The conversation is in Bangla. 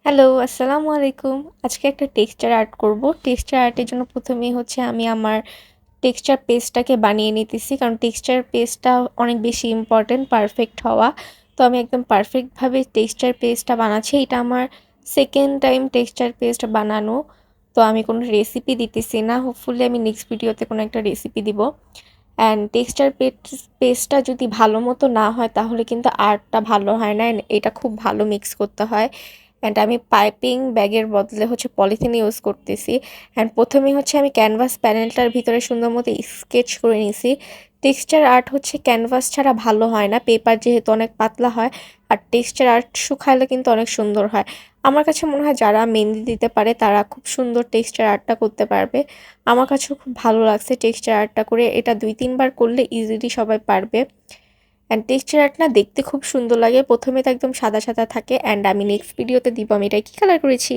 হ্যালো, আসসালামু আলাইকুম। আজকে একটা টেক্সচার আর্ট করব। টেক্সচার আর্টের জন্য ১ম এই হচ্ছে আমি আমার টেক্সচার পেজটাকে বানিয়ে নিতেছি। কারণ টেক্সচার পেজটা অনেক বেশি ইম্পোর্টেন্ট পারফেক্ট হওয়া। তো আমি একদম পারফেক্টভাবে টেক্সচার পেজটা বানাচ্ছি। এটা আমার 2nd টাইম টেক্সচার পেজটা বানানো। তো আমি কোনো রেসিপি দিতেছি না। হোপফুলি আমি নেক্সট ভিডিওতে কোনো একটা রেসিপি দিব। অ্যান্ড টেক্সচার পেজটা যদি ভালো মতো না হয় তাহলে কিন্তু আর্টটা ভালো হয় না। অ্যান্ড এটা খুব ভালো মিক্স করতে হয়। অ্যান্ড আমি পাইপিং ব্যাগের বদলে হচ্ছে পলিথিন ইউজ করতেছি। অ্যান্ড ১ম এই হচ্ছে আমি ক্যানভাস প্যানেলটার ভিতরে সুন্দর মতো স্কেচ করে নিছি। টেক্সচার আর্ট হচ্ছে ক্যানভাস ছাড়া ভালো হয় না। পেপার যেহেতু অনেক পাতলা হয় আর টেক্সচার আর্ট শুকাইলে কিন্তু অনেক সুন্দর হয়। আমার কাছে মনে হয় যারা মেহেন্দি দিতে পারে তারা খুব সুন্দর টেক্সচার আর্টটা করতে পারবে। আমার কাছেও খুব ভালো লাগছে টেক্সচার আর্টটা করে। এটা ২-৩ বার করলে ইজিলি সবাই পারবে। অ্যান্ড টেক্সচার আর্ট না দেখতে খুব সুন্দর লাগে। ১ম এ তো একদম সাদা, সাদা থাকে অ্যান্ড আমি নেক্সট ভিডিওতে দিব আমি এটা কি কালার করেছি।